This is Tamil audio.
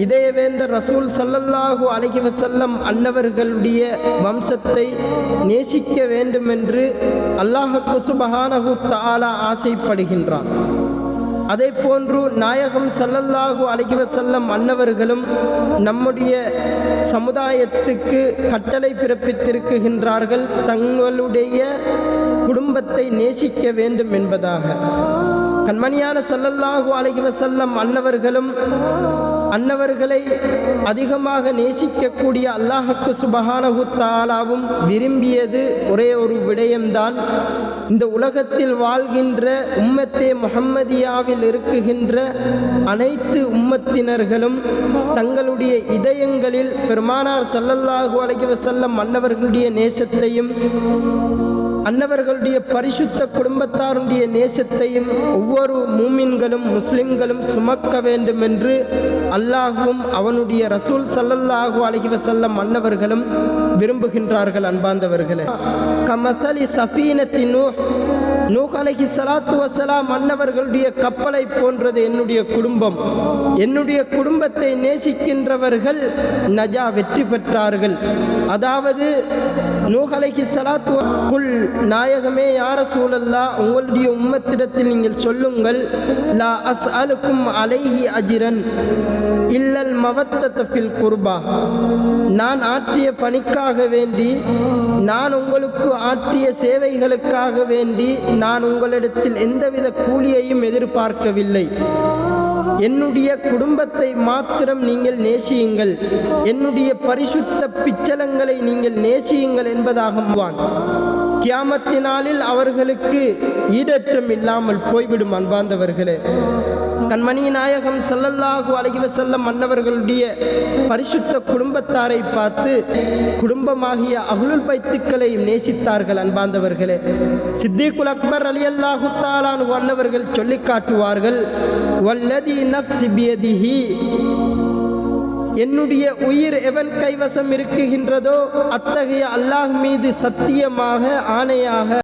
இதயவேந்தர் ரசூல் ஸல்லல்லாஹு அலைஹி வஸல்லம் அன்னவர்களுடைய வம்சத்தை நேசிக்க வேண்டும் என்று அல்லாஹ் சுப்ஹானஹு தஆலா ஆசைப்படுகின்றான். அதே போன்று நாயகம் ஸல்லல்லாஹு அலைஹி வஸல்லம் அன்னவர்களும் நம்முடைய சமுதாயத்துக்கு கட்டளை பிறப்பித்திருக்கின்றார்கள், தங்களுடைய குடும்பத்தை நேசிக்க வேண்டும் என்பதாக. கண்மணியான ஸல்லல்லாஹு அலைஹி வஸல்லம் அன்னவர்களை அதிகமாக நேசிக்கக்கூடிய அல்லாஹ் சுப்ஹானஹு தஆலாவும் விரும்பியது ஒரே ஒரு விடயம்தான், இந்த உலகத்தில் வாழ்கின்ற உம்மத்தே முஹம்மதியாவில் இருக்குகின்ற அனைத்து உம்மத்தினர்களும் தங்களுடைய இதயங்களில் பெருமானார் ஸல்லல்லாஹு அலைஹி வஸல்லம் அன்னவர்களுடைய நேசத்தையும் அன்னவர்களுடைய பரிசுத்த குடும்பத்தாருடைய நேசத்தையும் ஒவ்வொரு மூமின்களும் முஸ்லிம்களும் சுமக்க வேண்டும் என்று அல்லாஹ்வும் அவனுடைய ரசூல் ஸல்லல்லாஹு அலைஹி வஸல்லம் அன்னவர்களும் விரும்புகின்றார்கள். அன்பார்ந்தவர்களே, கமஸலி ஸஃபீனத்தி நூஹ் அலைஹிஸ்ஸலாத்து வஸ்ஸலாம் அன்னவர்களுடைய கப்பலை போன்றது என்னுடைய குடும்பம். என்னுடைய குடும்பத்தை நேசிக்கின்றவர்கள் நஜா வெற்றி பெற்றார்கள். அதாவது நூஹ் அலைஹிஸ்ஸலாத்து குல் நாயகமே யா ரசூலல்லாஹ், உங்களுடைய உம்மத்திடத்தில் நீங்கள் சொல்லுங்கள், லா அஸ்அலுக்கும் அலைஹி அஜ்ரன் இல்லல் மவத்தத ஃபில் குர்பா, நான் ஆற்றிய பணிக்காக வேண்டி, நான் உங்களுக்கு ஆற்றிய சேவைகளுக்காக வேண்டி நான் உங்களிடத்தில் எந்தவித கூலியையும் எதிர்பார்க்கவில்லை. என்னுடைய குடும்பத்தை மாத்திரம் நீங்கள் நேசியுங்கள், என்னுடைய பரிசுத்த பிச்சலங்களை நீங்கள் நேசியுங்கள் என்பதாகவான். கியாமத்தினாலில் அவர்களுக்கு ஈடேற்றம் இல்லாமல் போய்விடும். அன்பார்ந்தவர்களே, கண்மணி நாயகம் ஸல்லல்லாஹு அலைஹி வஸல்லம் அன்னவர்களுடைய பரிசுத்த குடும்பத்தாரை பார்த்து குடும்பமாகிய அஹ்லுல் பைத்துக்களை நேசித்தார்கள். அன்பார்ந்தவர்களே, சித்திகுல் அக்பர் ரலியல்லாஹு தஆலா அன்ஹு அன்னவர்கள் சொல்லி காட்டுவார்கள், வல்லதி நஃப்ஸி பியதிஹி, என்னுடைய உயிர் எவன் கைவசம் இருக்குகின்றதோ அத்தகைய அல்லாஹ் மீது சத்தியமாக ஆணையாக